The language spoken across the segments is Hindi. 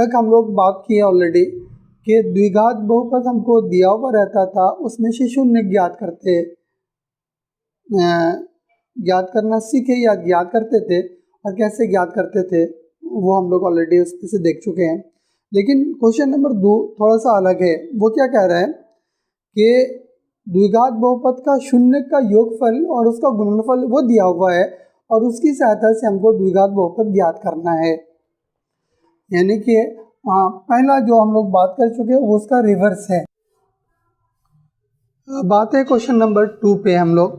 तक हम लोग बात किए ऑलरेडी कि द्विघात बहुपद हमको दिया हुआ रहता था, उसमें से शून्य ज्ञात करना सीखे या ज्ञात करते थे, और कैसे ज्ञात करते थे वो हम लोग ऑलरेडी उसमें से देख चुके हैं। लेकिन क्वेश्चन नंबर 2 थोड़ा सा अलग है। वो क्या कह रहा है कि द्विघात बहुपद का शून्य का योगफल और उसका गुणनफल वो दिया हुआ है, और उसकी सहायता से हमको द्विघात बहुपद ज्ञात करना है। यानी कि पहला जो हम लोग बात कर चुके हैं वो उसका रिवर्स है। बात है क्वेश्चन नंबर 2 पे। हम लोग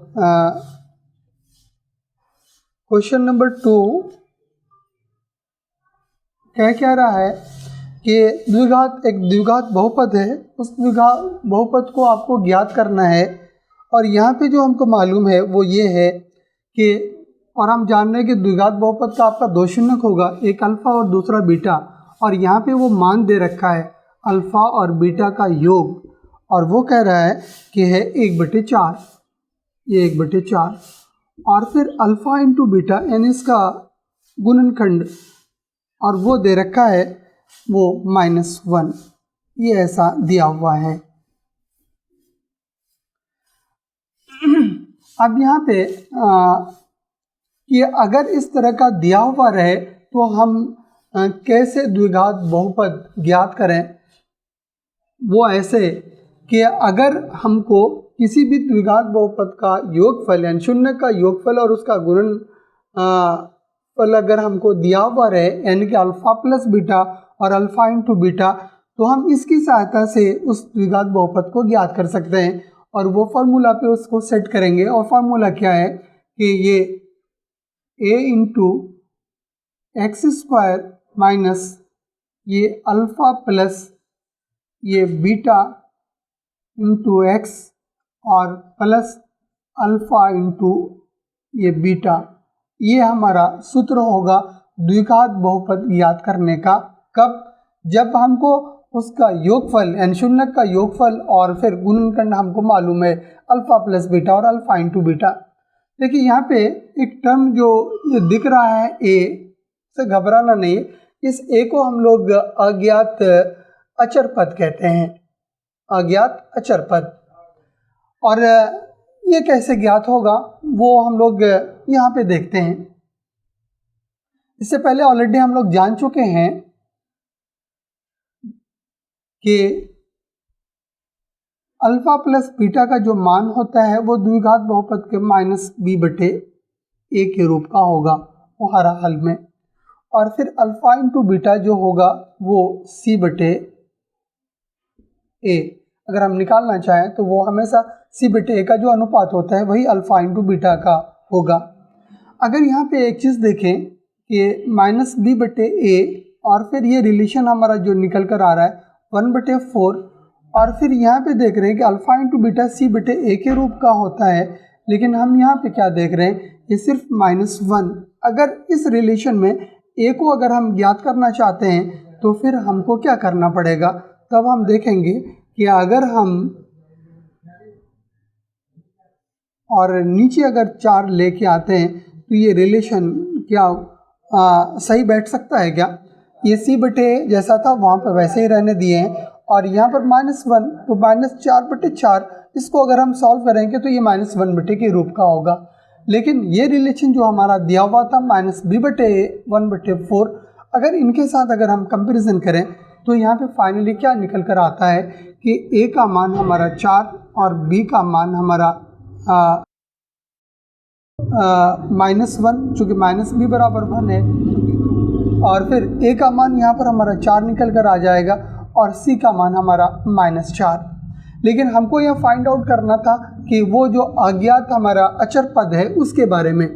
क्वेश्चन नंबर 2 क्या रहा है कि एक द्विघात बहुपद है, उस द्विघात बहुपद को आपको ज्ञात करना है। और यहाँ पे जो हमको मालूम है वो ये है कि, और हम जान रहे हैं कि द्विघात बहुपद का आपका दो शून्यक होगा, एक अल्फ़ा और दूसरा बीटा, और यहाँ पे वो मान दे रखा है अल्फ़ा और बीटा का योग, और वो कह रहा है कि है 1/4, ये 1/4, और फिर अल्फ़ा इंटू बीटा यानी इसका गुणनखंड, और वो दे रखा है वो -1, ये ऐसा दिया हुआ है। अब यहाँ पे कि अगर इस तरह का दिया हुआ रहे तो हम कैसे द्विघात बहुपद ज्ञात करें। वो ऐसे कि अगर हमको किसी भी द्विघात बहुपद का योगफल यानी शून्य का योगफल और उसका गुणनफल अगर हमको दिया हुआ रहे, यानी कि अल्फ़ा प्लस बीटा और अल्फ़ा इंटू बीटा, तो हम इसकी सहायता से उस द्विघात बहुपद को ज्ञात कर सकते हैं। और वो फार्मूला पे उसको सेट करेंगे, और फार्मूला क्या है कि ये a into x square minus ये अल्फ़ा प्लस ये बीटा इंटू एक्स और प्लस अल्फ़ा इंटू ये बीटा, ये हमारा सूत्र होगा द्विघात बहुपद ज्ञात करने का। कब? जब हमको उसका योगफल यानी शून्य का योगफल और फिर गुणनखंड हमको मालूम है अल्फ़ा प्लस बीटा और अल्फ़ा इंटू बीटा। देखिए यहाँ पे एक टर्म जो ये दिख रहा है ए, से घबराना नहीं। इस ए को हम लोग अज्ञात अचर पद कहते हैं, अज्ञात अचर पद। और ये कैसे ज्ञात होगा वो हम लोग यहाँ पे देखते हैं। इससे पहले ऑलरेडी हम लोग जान चुके हैं कि अल्फ़ा प्लस बीटा का जो मान होता है वो द्विघात बहुपद के -b/a के रूप का होगा, वो हर हाल में। और फिर अल्फ़ा इंटू बीटा जो होगा वो c/a, अगर हम निकालना चाहें तो वो हमेशा c/a का जो अनुपात होता है वही अल्फ़ा इंटू बीटा का होगा। अगर यहाँ पे एक चीज़ देखें कि -b/a, और फिर ये रिलेशन हमारा जो निकल कर आ रहा है 1/4, और फिर यहाँ पे देख रहे हैं कि अल्फ़ा इंटू बीटा c/a के रूप का होता है। लेकिन हम यहाँ पे क्या देख रहे हैं, ये सिर्फ -1। अगर इस रिलेशन में a को अगर हम ज्ञात करना चाहते हैं तो फिर हमको क्या करना पड़ेगा, तब हम देखेंगे कि अगर हम और नीचे अगर 4 लेके आते हैं तो ये रिलेशन क्या सही बैठ सकता है क्या? ये c/a जैसा था वहाँ पर वैसे ही रहने दिए हैं, और यहाँ पर -1 तो -4/4, इसको अगर हम सॉल्व करेंगे तो ये -1/a के रूप का होगा। लेकिन ये रिलेशन जो हमारा दिया हुआ था -b/a 1/4, अगर इनके साथ अगर हम कंपैरिजन करें तो यहाँ पे फाइनली क्या निकल कर आता है कि a का मान हमारा 4 और b का मान हमारा -1, चूँकि -b बराबर 1 है, और फिर a का मान यहाँ पर हमारा 4 निकल कर आ जाएगा और c का मान हमारा -4। लेकिन हमको यह फाइंड आउट करना था कि वो जो अज्ञात हमारा अचर पद है उसके बारे में,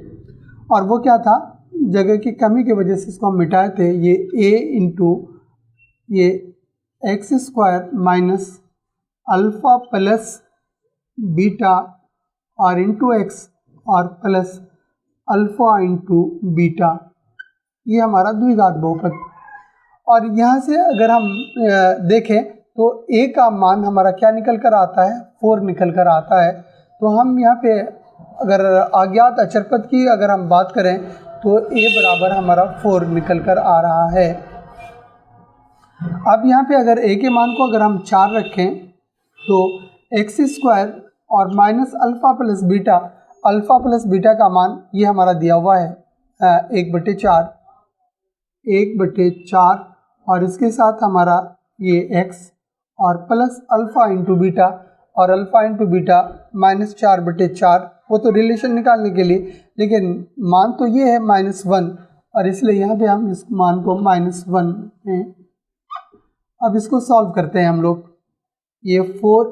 और वो क्या था, जगह की कमी की वजह से इसको हम मिटाए थे। ये a इंटू ये x square minus alpha plus beta और इंटू एक्स और प्लस अल्फ़ा इंटू बीटा, ये हमारा द्विघात बहुपद। और यहाँ से अगर हम देखें तो a का मान हमारा क्या निकल कर आता है, 4 निकल कर आता है। तो हम यहाँ पे अगर अज्ञात अचर पद की अगर हम बात करें तो a बराबर हमारा 4 निकल कर आ रहा है। अब यहाँ पे अगर a के मान को अगर हम 4 रखें तो एक्स स्क्वायर और माइनस अल्फ़ा प्लस बीटा का मान ये हमारा दिया हुआ है 1/4 और इसके साथ हमारा ये x और प्लस अल्फ़ा इंटू बीटा और अल्फ़ा इंटू बीटा -4/4। वो तो रिलेशन निकालने के लिए, लेकिन मान तो ये है -1 और इसलिए यहाँ पे हम इस मान को -1 हैं। अब इसको सॉल्व करते हैं हम लोग। ये 4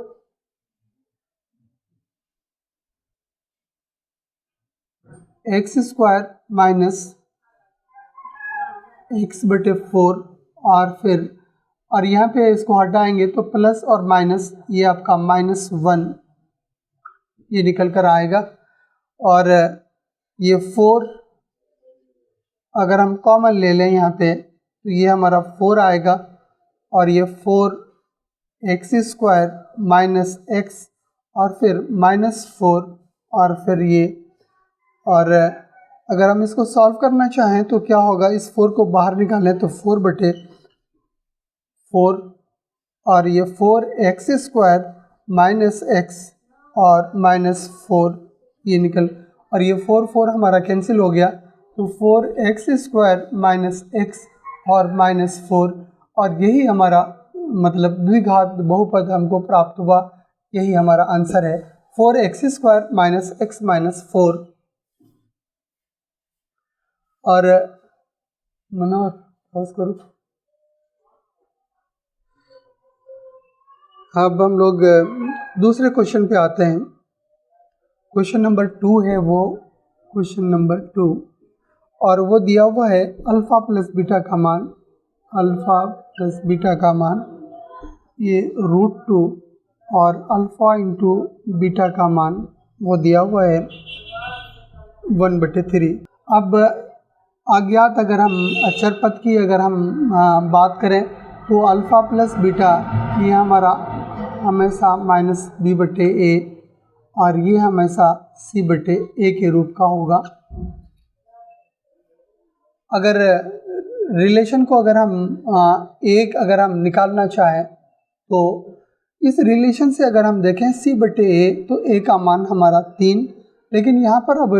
एक्स स्क्वायर माइनस x/4 और यहाँ पे इसको हटाएंगे तो प्लस और माइनस ये आपका -1 ये निकल कर आएगा। और ये 4 अगर हम कॉमन ले लें यहाँ पे तो ये हमारा 4 आएगा और ये 4 एक्स स्क्वायर माइनस एक्स और फिर -4 और फिर ये, और अगर हम इसको सॉल्व करना चाहें तो क्या होगा, इस 4 को बाहर निकालें तो 4/4 और ये 4 एक्स स्क्वायर माइनस एक्स और -4 ये निकल, और ये 4 हमारा कैंसिल हो गया तो 4 एक्स स्क्वायर माइनस एक्स और -4, और यही हमारा मतलब द्विघात बहुपद हमको प्राप्त हुआ। यही हमारा आंसर है 4 एक्स स्क्वायर माइनस एक्स -4। और मनोहर पॉज करो। अब हम लोग दूसरे क्वेश्चन पे आते हैं। क्वेश्चन नंबर 2 है वो, क्वेश्चन नंबर 2, और वो दिया हुआ है अल्फ़ा प्लस बीटा का मान ये √2 और अल्फ़ा इंटू बीटा का मान वो दिया हुआ है 1/3। अब अज्ञात अगर हम अचर पद की अगर हम बात करें तो अल्फ़ा प्लस बीटा ये हमारा हमेशा -b/a और ये हमेशा c/a के रूप का होगा। अगर रिलेशन को अगर हम अगर हम निकालना चाहें तो इस रिलेशन से अगर हम देखें c/a तो a का मान हमारा 3, लेकिन यहाँ पर अब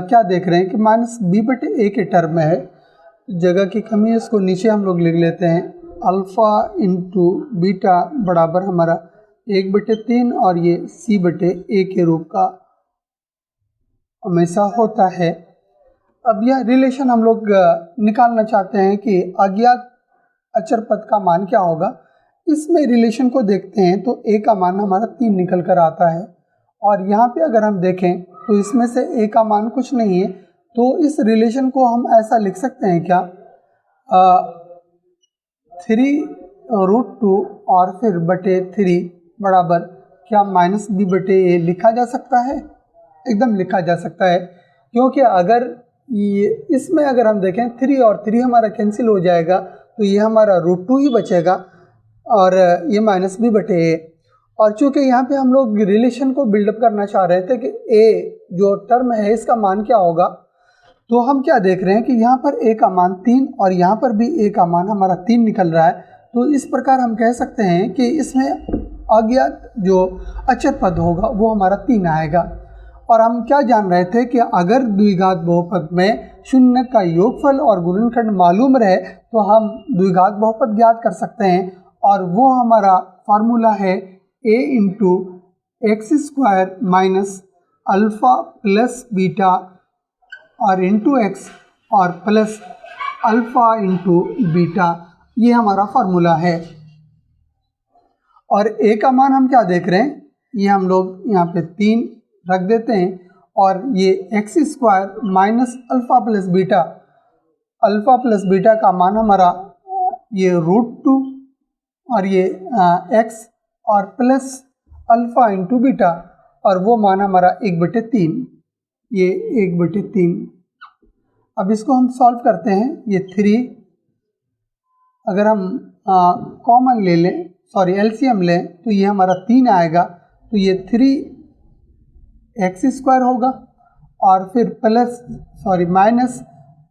क्या देख रहे हैं कि -b/a के टर्म में है, जगह की कमी है, इसको नीचे हम लोग लिख लेते हैं। अल्फ़ा इंटू बीटा बराबर हमारा 1/3 और ये c/a के रूप का हमेशा होता है। अब यह रिलेशन हम लोग निकालना चाहते हैं कि अज्ञात अचर पद का मान क्या होगा। इसमें रिलेशन को देखते हैं तो a का मान हमारा 3 निकल कर आता है, और यहाँ पे अगर हम देखें तो इसमें से a का मान कुछ नहीं है, तो इस रिलेशन को हम ऐसा लिख सकते हैं क्या, 3√2 और फिर /3 बराबर क्या -b/a लिखा जा सकता है? एकदम लिखा जा सकता है, क्योंकि अगर ये इसमें अगर हम देखें 3 और 3 हमारा कैंसिल हो जाएगा तो ये हमारा √2 ही बचेगा और ये -b/a। और चूँकि यहाँ पे हम लोग रिलेशन को बिल्डअप करना चाह रहे थे कि a जो टर्म है इसका मान क्या होगा, तो हम क्या देख रहे हैं कि यहाँ पर a का मान 3 और यहाँ पर भी a का मान हमारा 3 निकल रहा है। तो इस प्रकार हम कह सकते हैं कि इसमें अज्ञात जो अचर पद होगा वो हमारा 3 आएगा। और हम क्या जान रहे थे कि अगर द्विघात बहुपद में शून्य का योगफल और गुणनखंड मालूम रहे तो हम द्विघात बहुपद ज्ञात कर सकते हैं, और वो हमारा फार्मूला है a into x square minus alpha plus beta और इंटू एक्स और प्लस अल्फ़ा इंटू बीटा, ये हमारा फार्मूला है। और a का मान हम क्या देख रहे हैं, ये हम लोग यहाँ पे 3 रख देते हैं, और ये x square minus alpha plus beta का मान हमारा ये √2 और ये एक्स और प्लस अल्फ़ा इंटू बीटा, और वो मान हमारा 1/3, ये 1/3। अब इसको हम सॉल्व करते हैं। ये 3 अगर हम कॉमन ले लें, सॉरी एलसीएम लें, तो ये हमारा 3 आएगा, तो ये 3 एक्स स्क्वायर होगा और फिर माइनस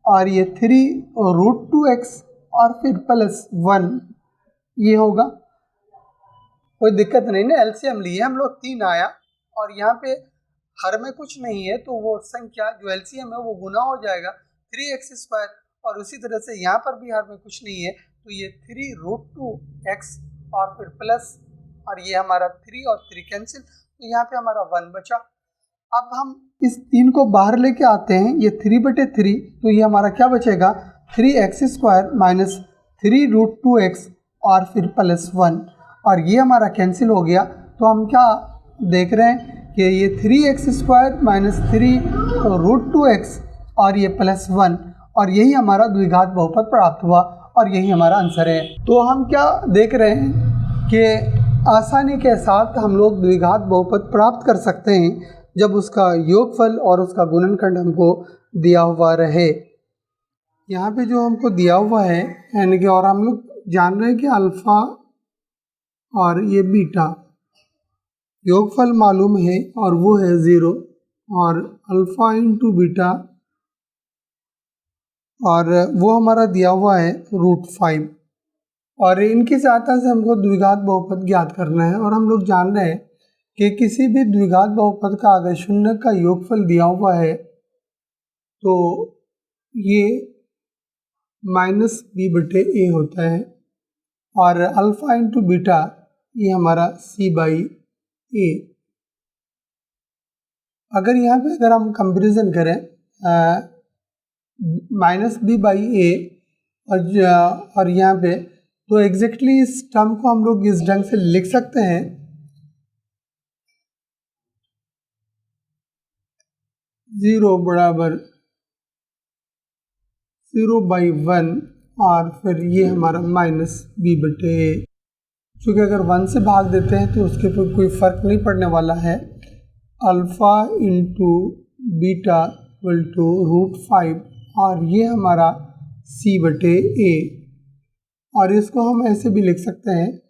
और ये 3 √2x और फिर +1 ये होगा, कोई दिक्कत नहीं ना। एलसीएम लिए हम लोग 3 आया और यहाँ पे हर में कुछ नहीं है तो वो संख्या जो एलसीएम है वो गुना हो जाएगा 3x²। और उसी तरह से यहाँ पर भी हर में कुछ नहीं है तो ये 3√2x और फिर प्लस, और ये हमारा 3 और 3 कैंसिल, तो यहाँ पे हमारा 1 बचा। अब हम इस 3 को बाहर लेके आते हैं, ये 3/3, तो ये हमारा क्या बचेगा 3x² माइनस 3√2x और फिर +1, और ये हमारा कैंसिल हो गया। तो हम क्या देख रहे हैं कि ये 3x² माइनस 3√2x और ये +1, और यही हमारा द्विघात बहुपद प्राप्त हुआ और यही हमारा आंसर है। तो हम क्या देख रहे हैं कि आसानी के साथ हम लोग द्विघात बहुपद प्राप्त कर सकते हैं जब उसका योगफल और उसका गुणनखंड हमको दिया हुआ रहे। यहाँ पे जो हमको दिया हुआ है यानी कि, और हम लोग जान रहे हैं कि अल्फ़ा और ये बीटा योगफल मालूम है और वो है 0, और अल्फ़ा इंटू बीटा और वो हमारा दिया हुआ है √5, और इनकी सहायता से हमको द्विघात बहुपद ज्ञात करना है। और हम लोग जान रहे हैं कि किसी भी द्विघात बहुपद का अगर शून्य का योगफल दिया हुआ है तो ये -b/a होता है, और अल्फ़ा इंटू बीटा ये हमारा c/a। अगर यहाँ पे अगर हम कंपैरिजन करें -b/a और यहाँ पे, तो एग्जैक्टली इस टर्म को हम लोग इस ढंग से लिख सकते हैं 0 बराबर 0/1 और फिर ये हमारा -b/a। चूँकि अगर 1 से भाग देते हैं तो उसके ऊपर कोई फ़र्क नहीं पड़ने वाला है। Alpha into beta equal to √5 और ये हमारा c/a, और इसको हम ऐसे भी लिख सकते हैं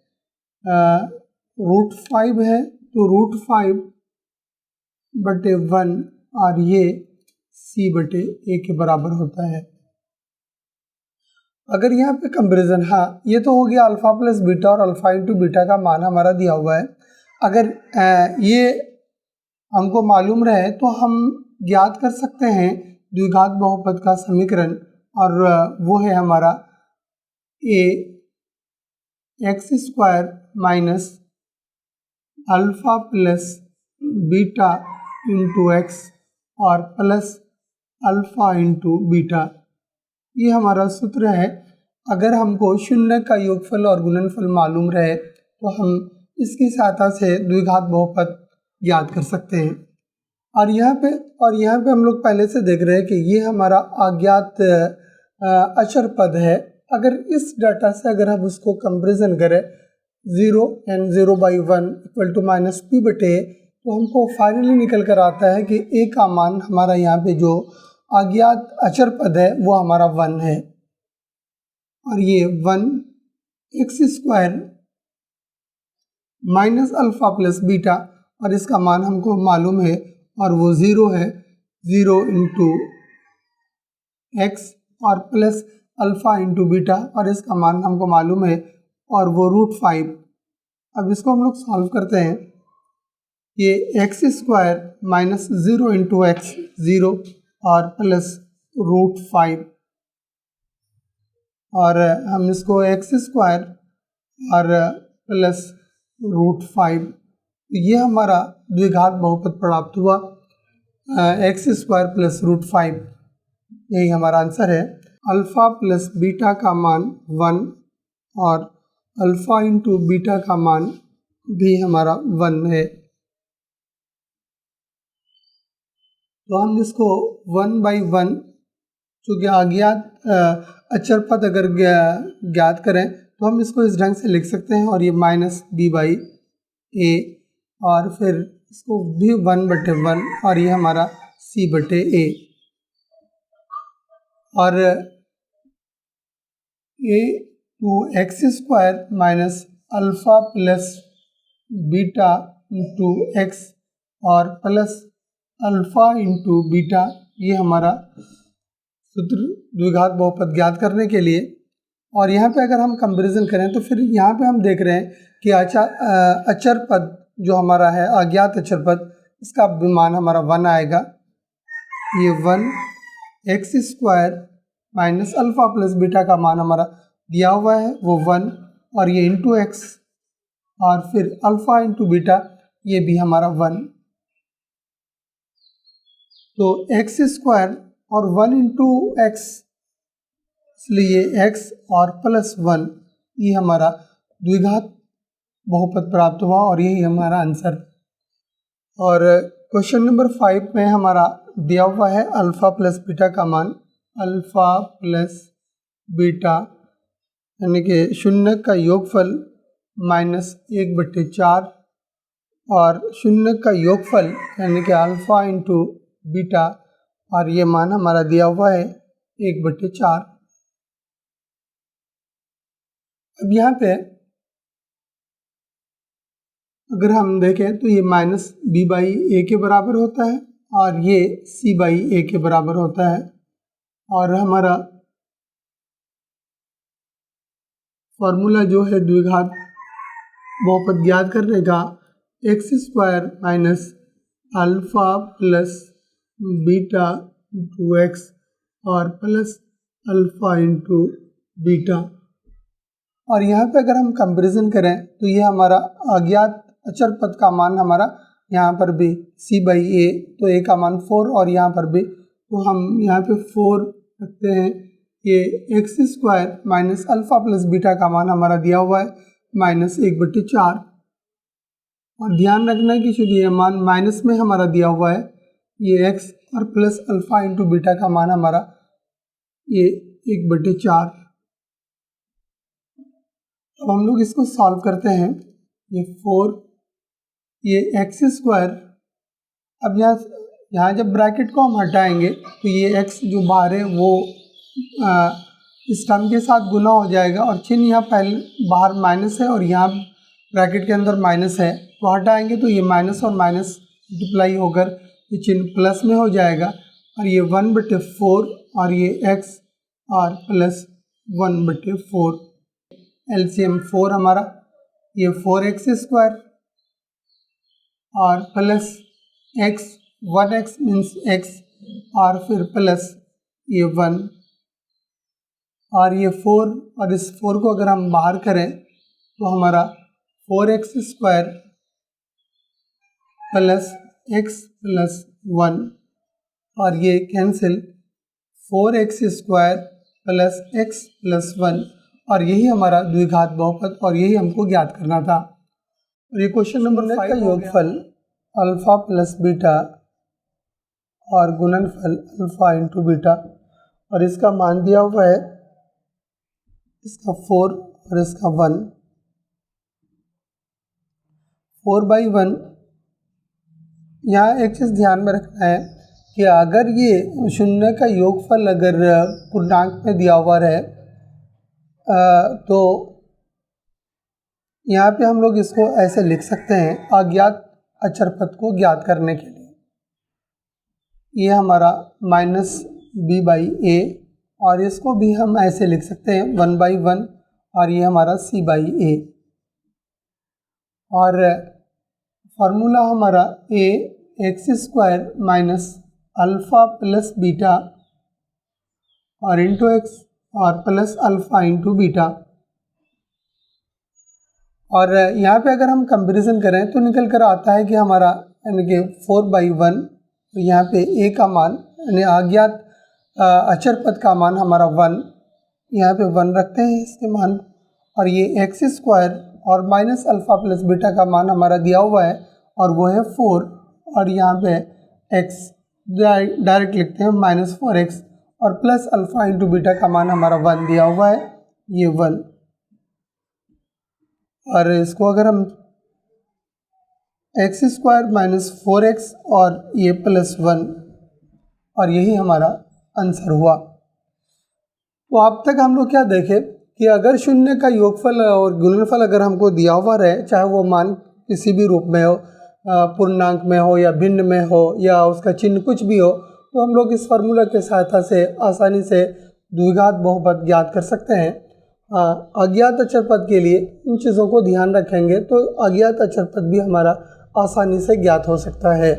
√5 है तो √5/1 और ये c/a के बराबर होता है। अगर यहाँ पे कंपैरिजन, हाँ ये तो हो गया अल्फ़ा प्लस बीटा और अल्फ़ा इंटू बीटा का मान हमारा दिया हुआ है। अगर ये हमको मालूम रहे तो हम ज्ञात कर सकते हैं द्विघात बहुपद का समीकरण, और वो है हमारा ax² minus alpha plus beta into x और प्लस अल्फ़ा इंटू बीटा, ये हमारा सूत्र है। अगर हमको शून्य का योगफल और गुणनफल मालूम रहे तो हम इसकी सहायता से द्विघात बहुपद ज्ञात कर सकते हैं। और यहाँ पे हम लोग पहले से देख रहे हैं कि ये हमारा अज्ञात अचर पद है। अगर इस डाटा से अगर हम उसको कंपैरिजन करें 0 and 0/1 इक्वल टू -p/a, तो हमको फाइनली निकल कर आता है कि a का मान हमारा यहाँ पे जो अज्ञात अचर पद है वो हमारा 1 है, और ये 1x² minus alpha plus beta, और इसका मान हमको मालूम है और वो 0 है, 0 इंटू x और प्लस अल्फ़ा इंटू बीटा, और इसका मान हमको मालूम है और वो √5। अब इसको हम लोग सॉल्व करते हैं। ये x² माइनस 0 इंटू x 0 और प्लस √5, और हम इसको x² और प्लस √5, ये हमारा द्विघात बहुपद प्राप्त हुआ x² प्लस √5, यही हमारा आंसर है। अल्फ़ा प्लस बीटा का मान 1 और अल्फ़ा इंटू बीटा का मान भी हमारा 1 है। तो हम इसको 1/1, चूँकि अज्ञात अचर पद अगर ज्ञात करें तो हम इसको इस ढंग से लिख सकते हैं, और ये -b/a और फिर इसको भी 1/1 और ये हमारा c/a, और ये 2x² minus alpha plus beta into x और प्लस अल्फ़ा इंटू बीटा, ये हमारा सूत्र द्विघात बहुपद ज्ञात करने के लिए और यहाँ पे अगर हम कंपैरिजन करें तो फिर यहाँ पे हम देख रहे हैं कि अचर पद जो हमारा है, अज्ञात अचर पद, इसका मान हमारा 1 आएगा। ये 1 x square minus alpha plus beta का मान हमारा दिया हुआ है वो 1, और ये इंटू एक्स, और फिर अल्फ़ा इंटू बीटा ये भी हमारा 1। तो एक्स स्क्वायर और 1 इंटू एक्स, इसलिए x और प्लस 1 ये हमारा द्विघात बहुपद प्राप्त हुआ और यही हमारा आंसर। और क्वेश्चन नंबर 5 में हमारा दिया हुआ है अल्फ़ा प्लस बीटा का मान। अल्फ़ा प्लस बीटा यानी कि शून्य का योगफल माइनस 1/4 और शून्य का योगफल यानी कि अल्फ़ा इंटू बीटा, और ये मान हमारा दिया हुआ है 1/4। अब यहाँ पे अगर हम देखें तो ये माइनस b/a के बराबर होता है और ये c/a के बराबर होता है, और हमारा फॉर्मूला जो है द्विघात बहुपद ज्ञात करने का, x square minus alpha plus beta into x और प्लस अल्फ़ा इंटू बीटा। और यहाँ पे अगर हम कंपैरिजन करें तो ये हमारा अज्ञात अचर पद का मान हमारा यहाँ पर भी c/a, तो a का मान 4 और यहाँ पर भी, तो हम यहाँ पे 4 रखते हैं। ये x square minus alpha plus beta का मान हमारा दिया हुआ है माइनस 1/4, और ध्यान रखना है कि चूँकि ये मान माइनस में हमारा दिया हुआ है, ये x और प्लस अल्फ़ा इंटू बीटा का मान हमारा ये 1/4। अब हम लोग इसको सॉल्व करते हैं। ये 4, ये एक्स स्क्वायर, अब यहाँ जब ब्रैकेट को हम हटाएंगे तो ये x जो बाहर है वो इस टर्म के साथ गुना हो जाएगा, और चिन्ह यहाँ पहले बाहर माइनस है और यहाँ ब्रैकेट के अंदर माइनस है, तो हटाएंगे तो ये माइनस और माइनस मल्टीप्लाई होकर ये चिन्ह प्लस में हो जाएगा, और ये 1/4 और ये x और प्लस 1/4, एलसीएम 4 हमारा, ये 4x स्क्वायर और plus x, 1x means x और फिर प्लस ये 1, और ये 4, और इस 4 को अगर हम बाहर करें तो हमारा 4x square plus x plus 1, और ये cancel, 4x square plus x plus 1, और यही हमारा द्विघात बहुपद और यही हमको ज्ञात करना था। और ये क्वेश्चन नंबर 5 का योगफल अल्फ़ा प्लस बीटा और गुणनफल अल्फ़ा इंटू बीटा, और इसका मान दिया हुआ है इसका 4 और इसका 1। 4/1, यहाँ एक चीज़ ध्यान में रखना है कि अगर ये शून्य का योगफल अगर पूर्णांक में दिया हुआ है तो यहाँ पे हम लोग इसको ऐसे लिख सकते हैं, अज्ञात अचर पद को ज्ञात करने के लिए ये हमारा माइनस b/a, और इसको भी हम ऐसे लिख सकते हैं 1/1, और ये हमारा c/a, और फार्मूला हमारा a x square minus alpha plus beta और इंटू एक्स और प्लस अल्फ़ा इंटू बीटा। और यहाँ पे अगर हम कंपैरिजन करें तो निकल कर आता है कि हमारा यानी कि 4/1, तो यहाँ पे a का मान यानी अज्ञात अचर पद का मान हमारा 1, यहाँ पे 1 रखते हैं इसके मान, और ये एक्स स्क्वायर और माइनस अल्फ़ा प्लस बीटा का मान हमारा दिया हुआ है और वो है 4, और यहाँ पे x डायरेक्ट लिखते हैं -4x, और प्लस अल्फ़ा इंटू बीटा का मान हमारा 1 दिया हुआ है, ये 1, और इसको अगर हम एक्स स्क्वायर माइनस 4x और ये प्लस 1, और यही हमारा आंसर हुआ। तो अब तक हम लोग क्या देखें कि अगर शून्य का योगफल और गुणनफल अगर हमको दिया हुआ रहे, चाहे वो मान किसी भी रूप में हो, पूर्णांक में हो या भिन्न में हो या उसका चिन्ह कुछ भी हो, तो हम लोग इस फार्मूला के सहायता से आसानी से द्विघात बहुपद ज्ञात कर सकते हैं। अज्ञात अचर पद के लिए इन चीज़ों को ध्यान रखेंगे तो अज्ञात अचर पद भी हमारा आसानी से ज्ञात हो सकता है।